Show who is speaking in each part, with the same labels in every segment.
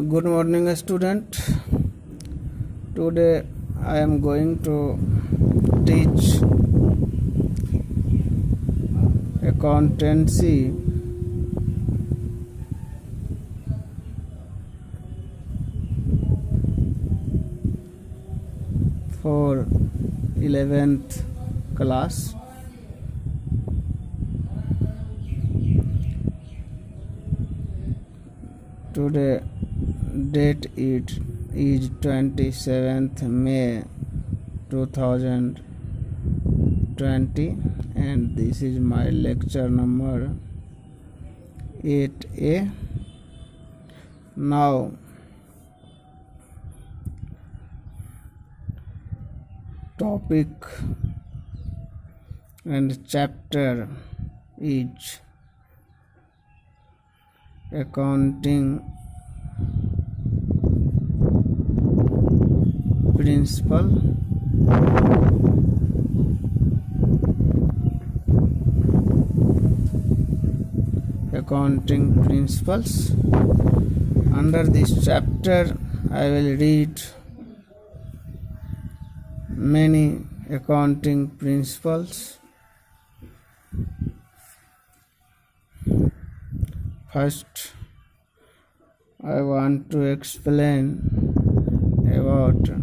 Speaker 1: Good morning, student. Today I am going to teach accountancy for 11th class. Today date is 27th May 2020 and this is my lecture number 8A. Now topic and chapter is accounting principle. Accounting principles. Under this chapter I will read many accounting principles. First, I want to explain about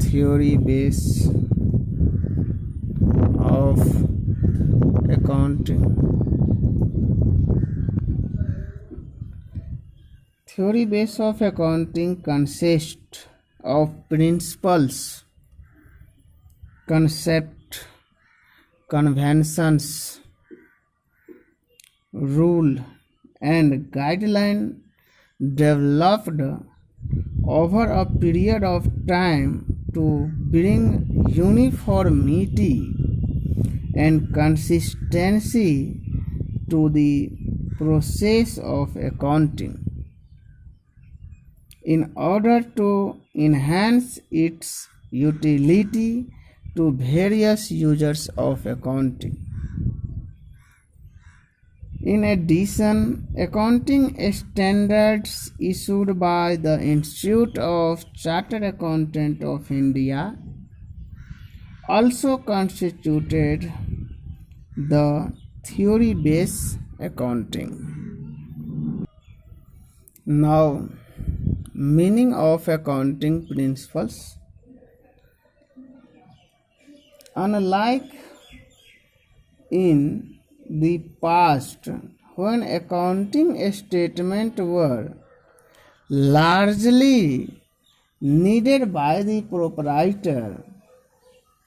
Speaker 1: theory base of accounting. Theory base of accounting consists of principles, concept, conventions, rule and guideline developed over a period of time to bring uniformity and consistency to the process of accounting in order to enhance its utility to various users of accounting. In addition, accounting standards issued by the Institute of Chartered Accountants of India also constituted the theory-based accounting. Now, meaning of accounting principles. Unlike in the past, when accounting statements were largely needed by the proprietor,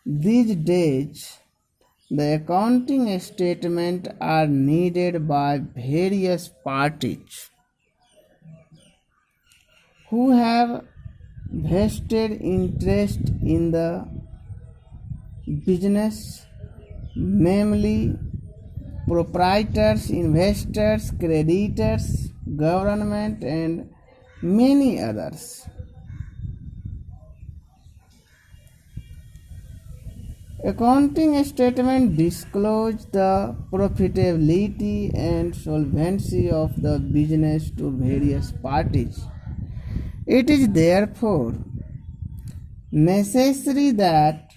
Speaker 1: these days the accounting statements are needed by various parties who have vested interest in the business, namely proprietors, investors, creditors, government and many others. Accounting statements disclose the profitability and solvency of the business to various parties. It is therefore necessary that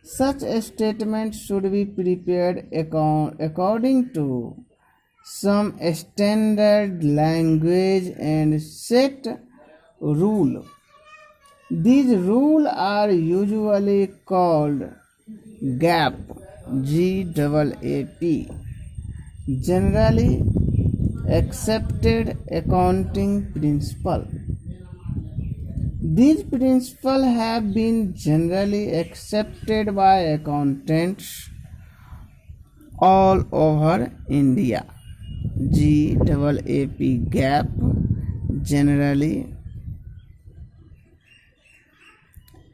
Speaker 1: such statements should be prepared according to some standard language and set rule. These rules are usually called GAAP, GAAP, generally accepted accounting principle. These principles have been generally accepted by accountants all over India. GAAP, GAAP, generally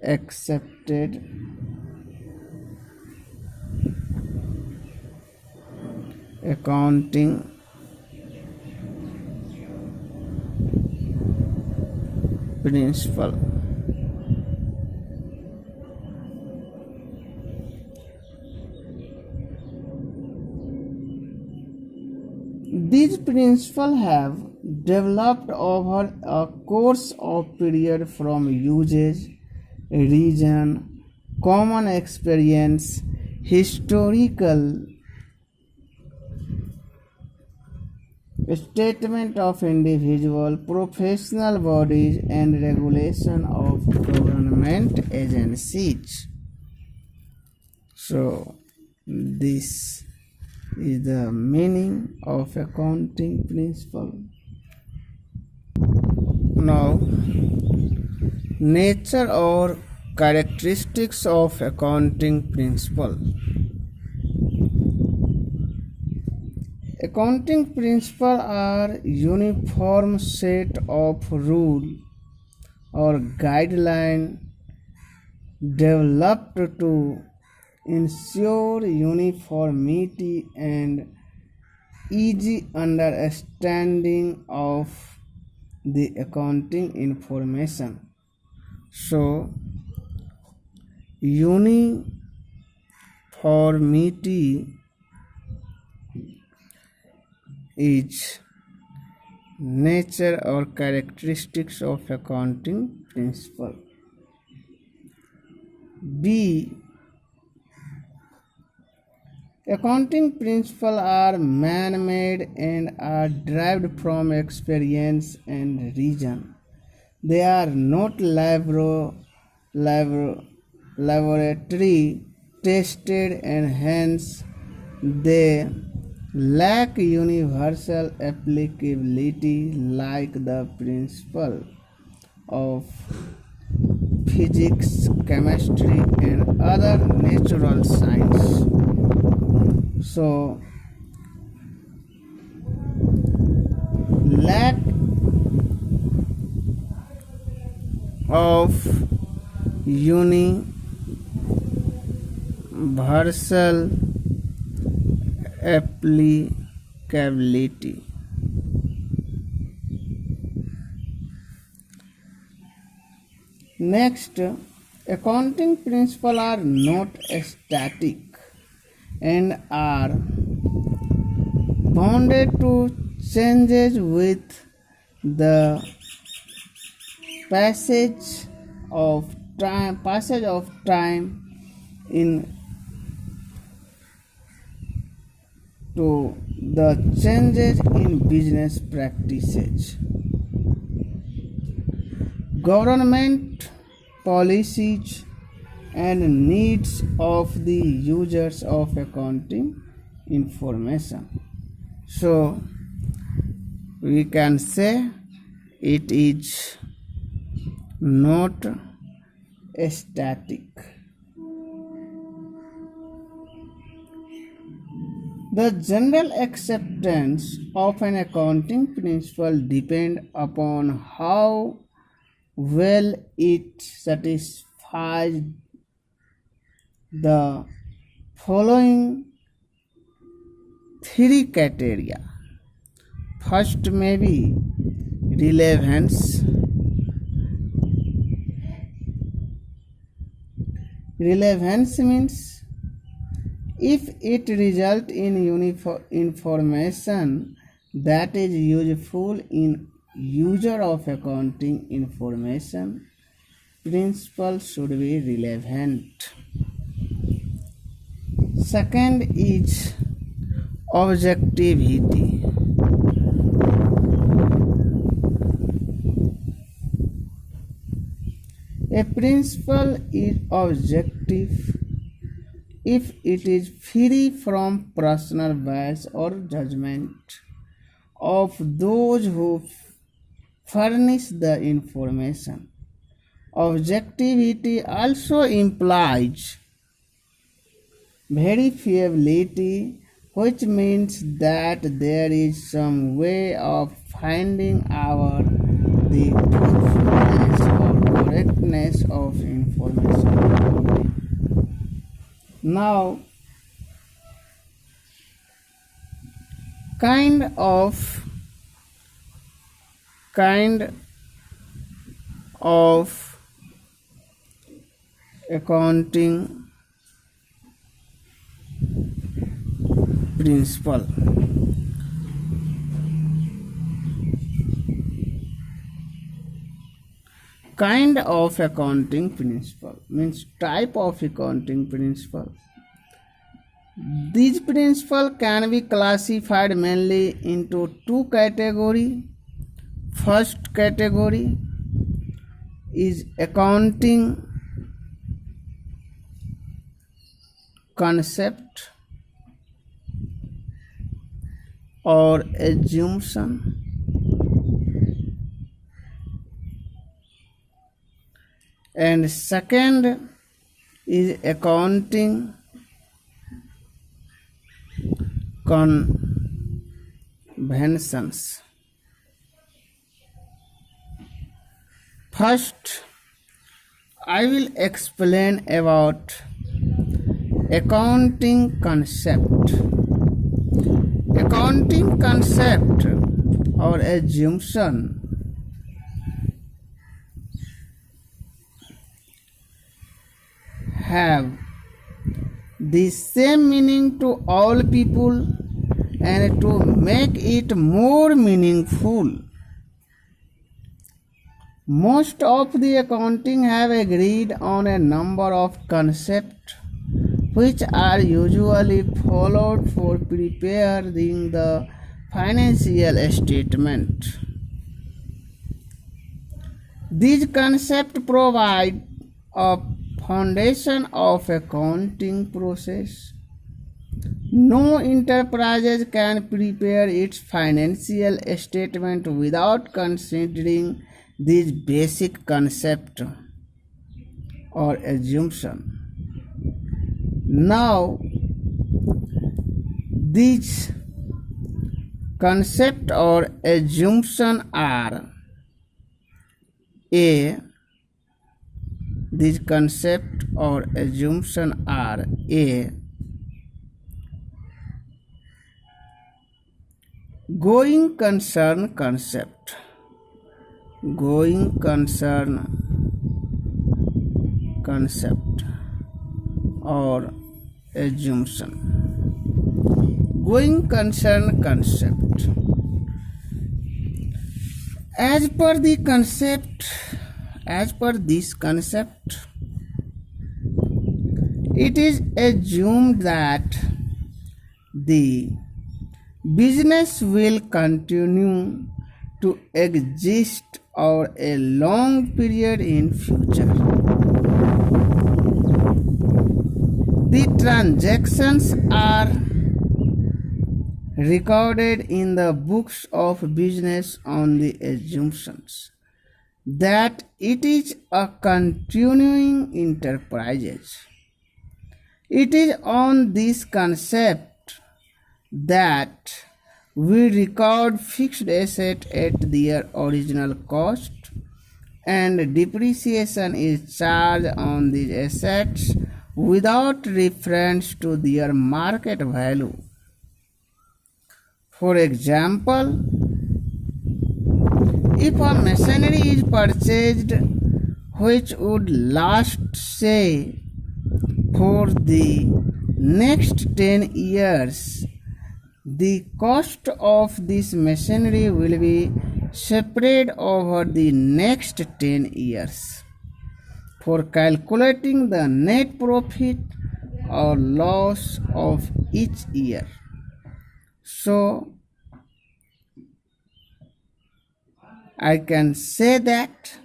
Speaker 1: accepted accounting principle. These principles have developed over a course of period from usage, region, common experience, historical statement of individual, professional bodies, and regulation of government agencies. So, this is the meaning of accounting principle. Now, nature or characteristics of accounting principle. Accounting principles are uniform set of rules or guidelines developed to ensure uniformity and easy understanding of the accounting information. So, uniformity is nature or characteristics of accounting principle. B. Accounting principles are man-made and are derived from experience and reason. They are not laboratory tested, and hence they lack universal applicability like the principle of physics, chemistry, and other natural science. So, lack of universal applicability. Next, accounting principles are not static and are bounded to changes with the passage of time in to the changes in business practices, government policies, and needs of the users of accounting information. So, we can say it is not static. The general acceptance of an accounting principle depends upon how well it satisfies the following three criteria. First may be relevance. Relevance means if it results in information that is useful in user of accounting information, principle should be relevant. Second is objectivity. A principle is objective if it is free from personal bias or judgment of those who furnish the information. Objectivity also implies verifiability, which means that there is some way of finding out the truthfulness or correctness of information. Now, kind of accounting principle. kind of accounting principle means type of accounting principle. These principles can be classified mainly into two categories. First category is accounting concept or assumption, and second is accounting conventions. First, I will explain about accounting concept. Accounting concept or assumption have the same meaning to all people, and to make it more meaningful, most of the accounting have agreed on a number of concepts which are usually followed for preparing the financial statement. These concepts provide a foundation of accounting process. No enterprise can prepare its financial statement without considering these basic concepts or assumption. Now, these concept or assumption are A. These concept or assumption are A. Going concern concept. Going concern concept or assumption. Going concern concept. As per this concept, it is assumed that the business will continue to exist over a long period in future. The transactions are recorded in the books of business on the assumptions that it is a continuing enterprise. It is on this concept that we record fixed assets at their original cost, and depreciation is charged on these assets without reference to their market value. For example, if a machinery is purchased which would last, say, for the next 10 years, the cost of this machinery will be spread over the next 10 years. For calculating the net profit or loss of each year. So, I can say that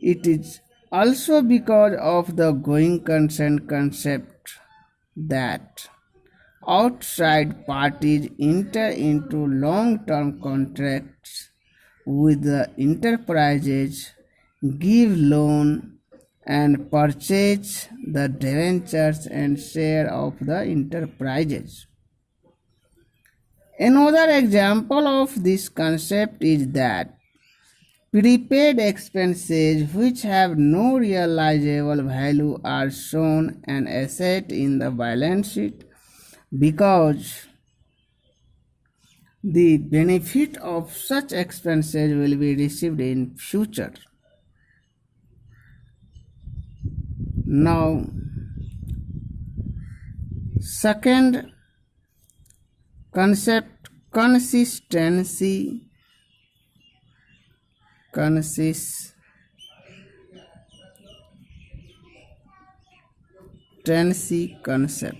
Speaker 1: it is also because of the going concern concept that outside parties enter into long-term contracts with the enterprises, give loan and purchase the debentures and share of the enterprises. Another example of this concept is that prepaid expenses which have no realizable value are shown an asset in the balance sheet because the benefit of such expenses will be received in future. Now, second concept, consistency consistency concept.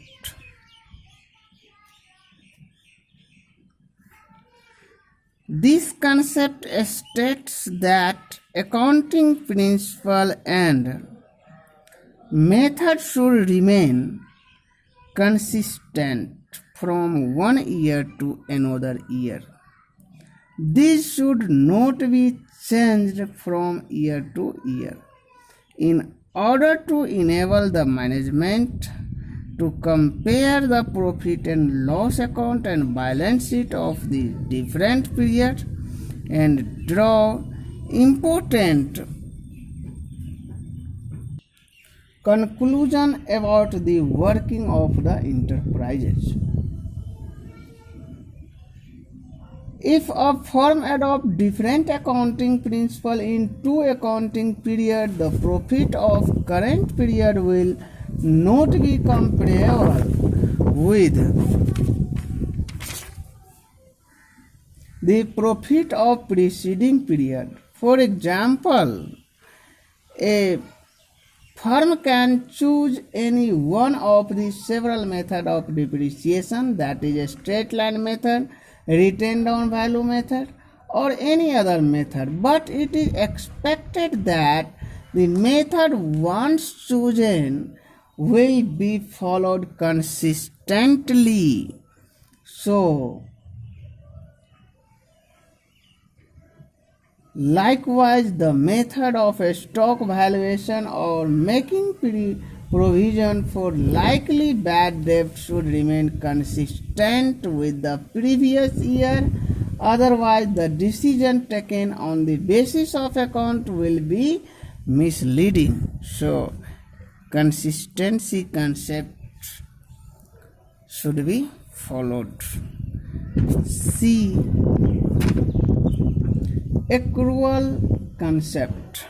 Speaker 1: This concept states that accounting principle and method should remain consistent from one year to another year. These should not be changed from year to year. In order to enable the management to compare the profit and loss account and balance sheet of the different periods and draw important conclusion about the working of the enterprises. If a firm adopts different accounting principles in two accounting periods, the profit of current period will not be comparable with the profit of preceding period. For example, a firm can choose any one of the several methods of depreciation, that is a straight line method, written down value method, or any other method, but it is expected that the method once chosen will be followed consistently. So, likewise, the method of a stock valuation or making provision for likely bad debt should remain consistent with the previous year. Otherwise, the decision taken on the basis of account will be misleading. So, consistency concept should be followed. C. Accrual concept.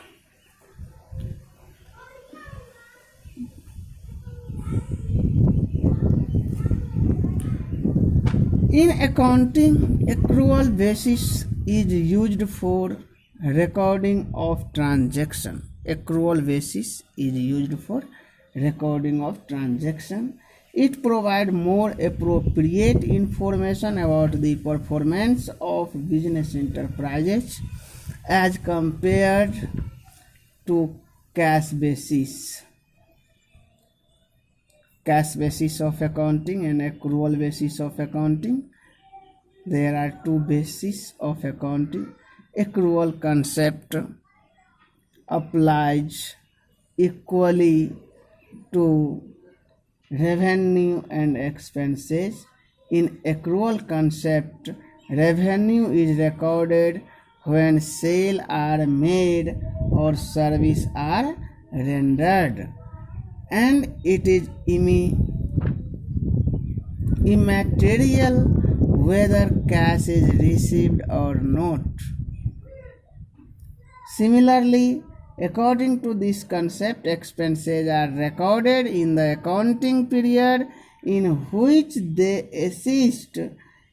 Speaker 1: In accounting, accrual basis is used for recording of transaction. Accrual basis is used for recording of transaction. It provides more appropriate information about the performance of business enterprises as compared to cash basis. Cash basis of accounting and accrual basis of accounting. There are two bases of accounting. Accrual concept applies equally to revenue and expenses. In accrual concept, revenue is recorded when sales are made or services are rendered, and it is immaterial whether cash is received or not. Similarly, according to this concept, expenses are recorded in the accounting period in which they assist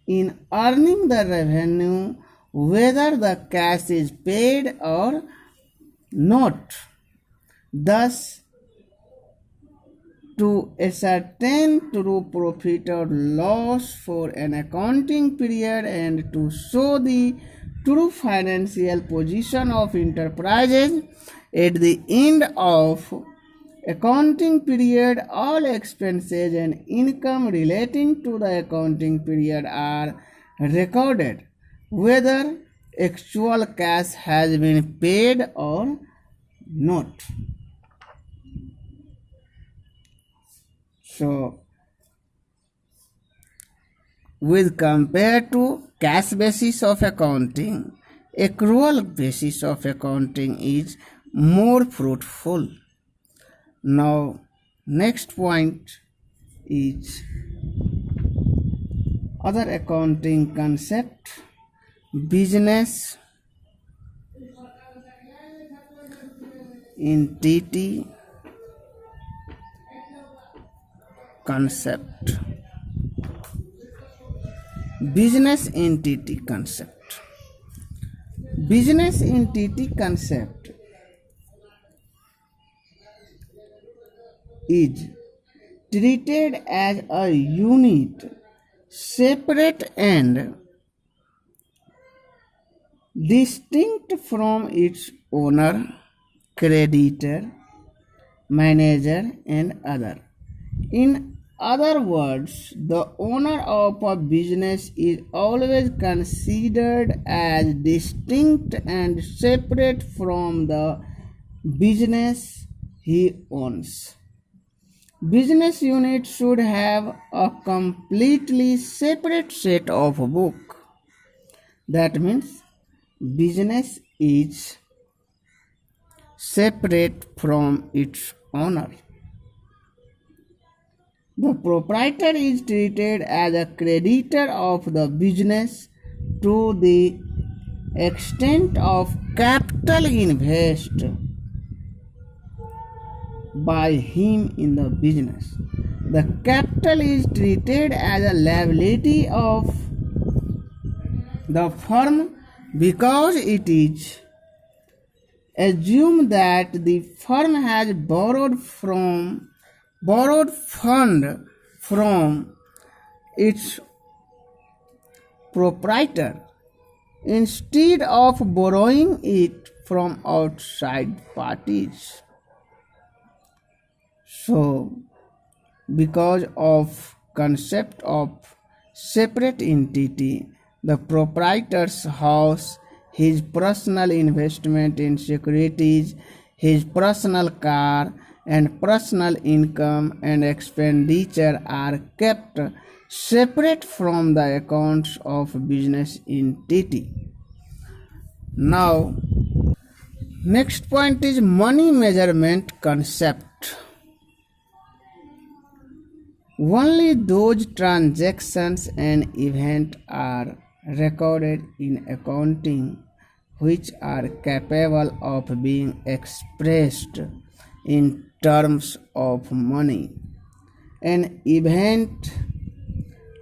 Speaker 1: in earning the revenue, whether the cash is paid or not. Thus, to ascertain true profit or loss for an accounting period and to show the true financial position of enterprises at the end of accounting period, all expenses and income relating to the accounting period are recorded, whether actual cash has been paid or not. So, with compared to cash basis of accounting, accrual basis of accounting is more fruitful. Now, next point is other accounting concept, business entity concept. Business entity concept. Business entity concept is treated as a unit separate and distinct from its owner, creditor, manager, and other. In other words, the owner of a business is always considered as distinct and separate from the business he owns. Business unit should have a completely separate set of book. That means business is separate from its owner. The proprietor is treated as a creditor of the business to the extent of capital invested by him in the business. The capital is treated as a liability of the firm because it is assumed that the firm has borrowed fund from its proprietor instead of borrowing it from outside parties. So, because of concept of separate entity, the proprietor's house, his personal investment in securities, his personal car, and personal income and expenditure are kept separate from the accounts of business entity. Now, next point is money measurement concept. Only those transactions and events are recorded in accounting which are capable of being expressed in terms of money. An event,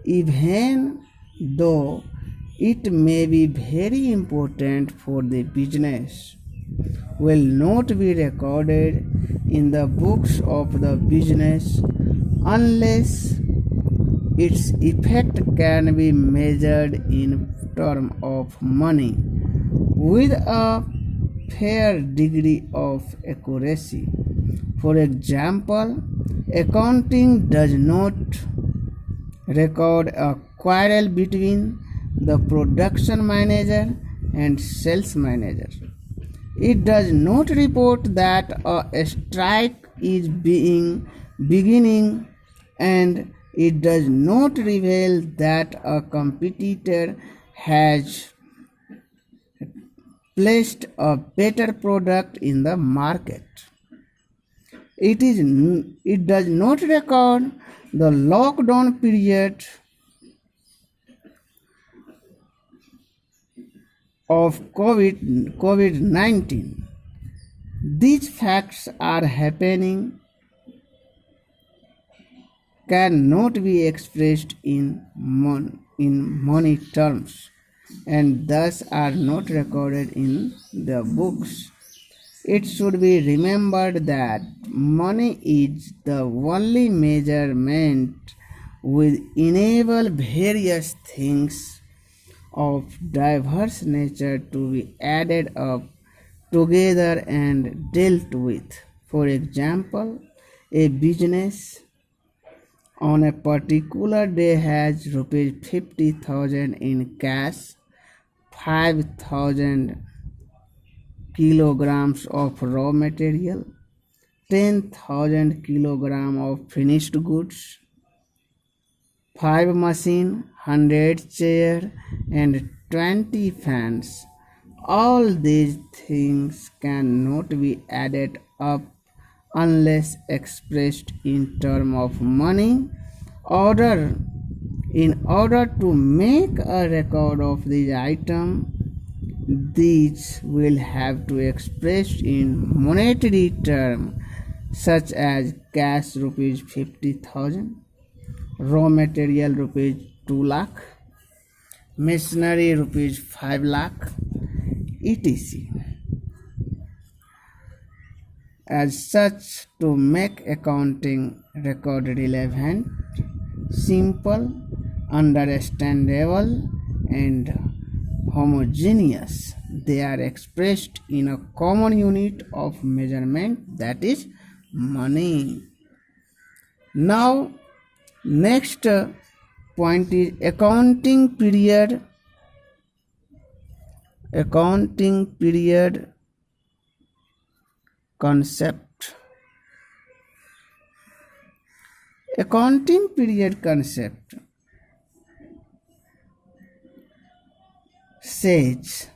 Speaker 1: even though it may be very important for the business, will not be recorded in the books of the business unless its effect can be measured in terms of money with a fair degree of accuracy. For example, accounting does not record a quarrel between the production manager and sales manager. It does not report that a strike is beginning, and it does not reveal that a competitor has placed a better product in the market. It does not record the lockdown period of COVID-19. These facts are happening cannot be expressed in money terms and thus are not recorded in the books. It should be remembered that money is the only measurement which enable various things of diverse nature to be added up together and dealt with. For example, a business on a particular day has rupees 50,000 in cash, 5,000 kilograms of raw material, 10,000 kilograms of finished goods, 5 machines, 100 chairs, and 20 fans. All these things cannot be added up unless expressed in terms of money. In order to make a record of these items, these will have to expressed in monetary terms such as cash rupees 50,000, raw material rupees 2 lakh, machinery rupees 5 lakh, etc. As such, to make accounting record relevant, simple, understandable, and homogeneous, they are expressed in a common unit of measurement, that is money. Now, next point is accounting period concept. Accounting period concept says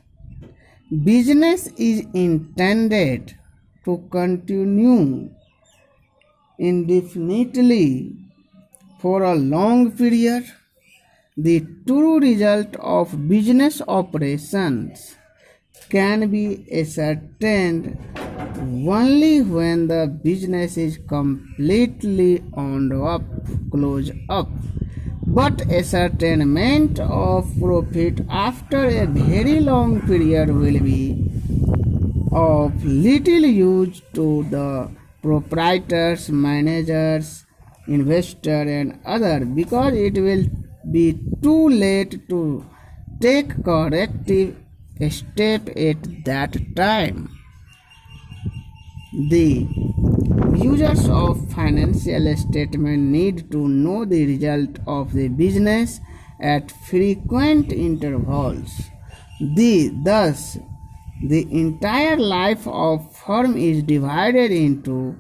Speaker 1: business is intended to continue indefinitely for a long period. The true result of business operations can be ascertained only when the business is completely closed up. But ascertainment of profit after a very long period will be of little use to the proprietors, managers, investor and other, because it will be too late to take corrective step at that time. The users of financial statement need to know the result of the business at frequent intervals. Thus, the entire life of firm is divided into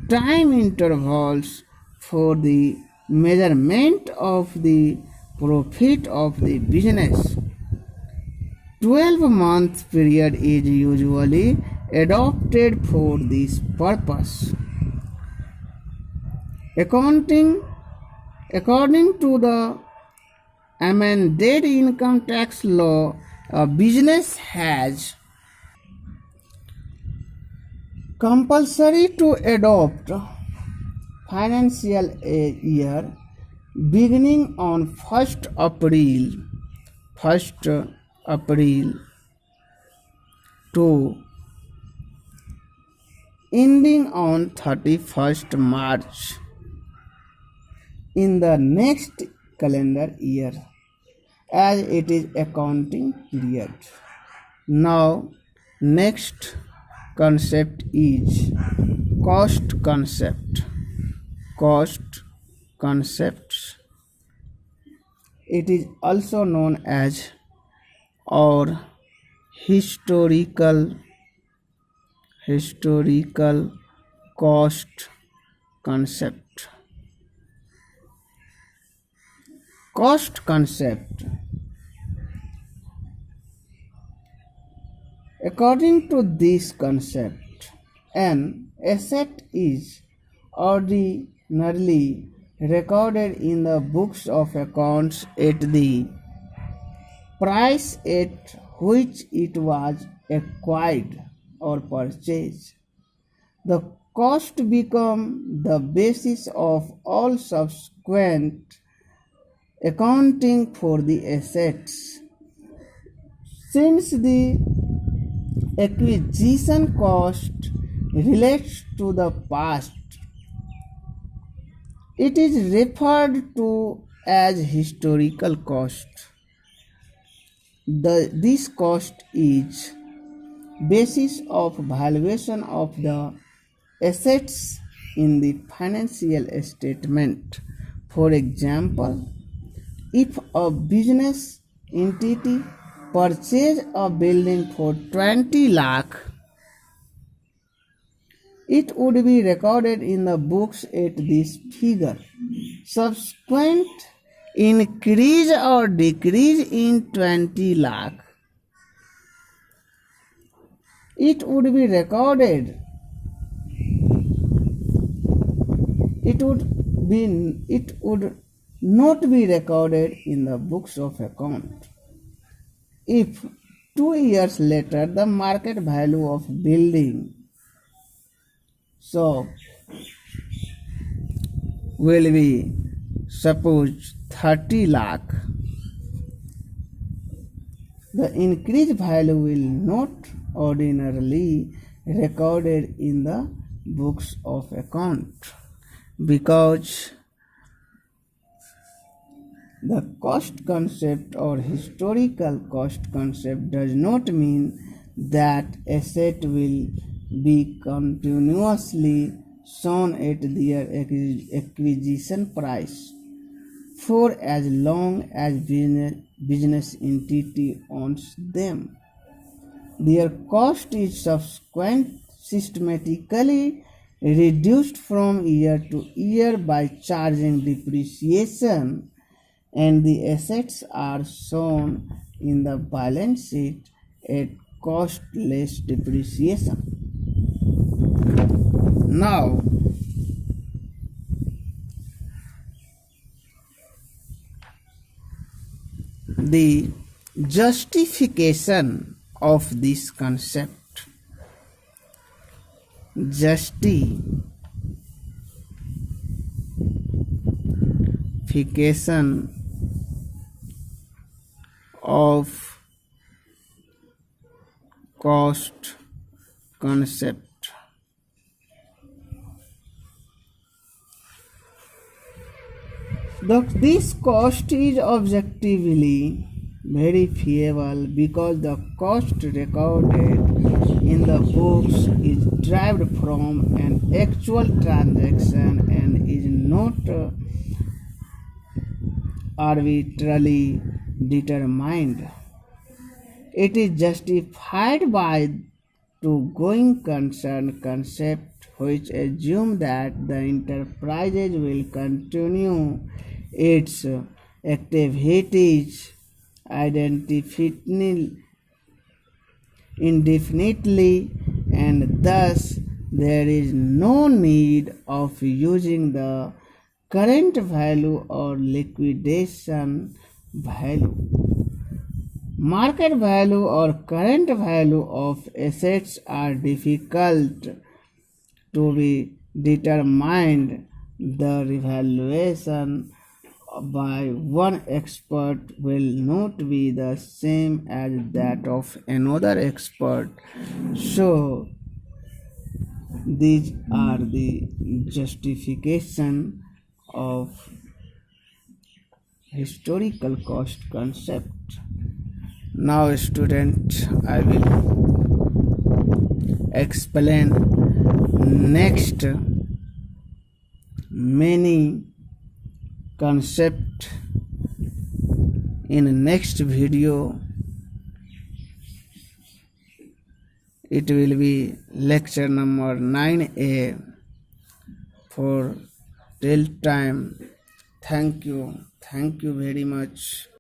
Speaker 1: time intervals for the measurement of the profit of the business. 12-month period is usually adopted for this purpose. According to the amended income tax law, a business has compulsory to adopt financial year beginning on 1st April to ending on 31st March in the next calendar year, as it is accounting period. Now, next concept is cost concept. Cost concepts. It is also known as or historical cost concept. Cost concept. According to this concept, an asset is ordinarily recorded in the books of accounts at the price at which it was acquired or purchased. The cost becomes the basis of all subsequent accounting for the assets. Since the acquisition cost relates to the past, it is referred to as historical cost. This cost is basis of valuation of the assets in the financial statement. For example, if a business entity purchases a building for 20 lakh, it would be recorded in the books at this figure. Subsequent increase or decrease in 20 lakh, it would be recorded. It would not be recorded in the books of account. If 2 years later the market value of building will be suppose 30 lakh, The increased value will not ordinarily recorded in the books of account because the cost concept or historical cost concept does not mean that asset will be continuously shown at their acquisition price for as long as business entity owns them. Their cost is subsequently systematically reduced from year to year by charging depreciation, and the assets are shown in the balance sheet at cost less depreciation. Now, the justification of this concept. Justification of cost concept. This cost is objectively verifiable because the cost recorded in the books is derived from an actual transaction and is not arbitrarily determined. It is justified by the going concern concept, which assumes that the enterprise will continue its activities indefinitely, and thus there is no need of using the current value or liquidation value. Market value or current value of assets are difficult to be determined. The revaluation by one expert will not be the same as that of another expert. So these are the justification of historical cost concept. Now, student, I will explain next many concept in next video. It will be lecture number 9A. For till time, thank you very much.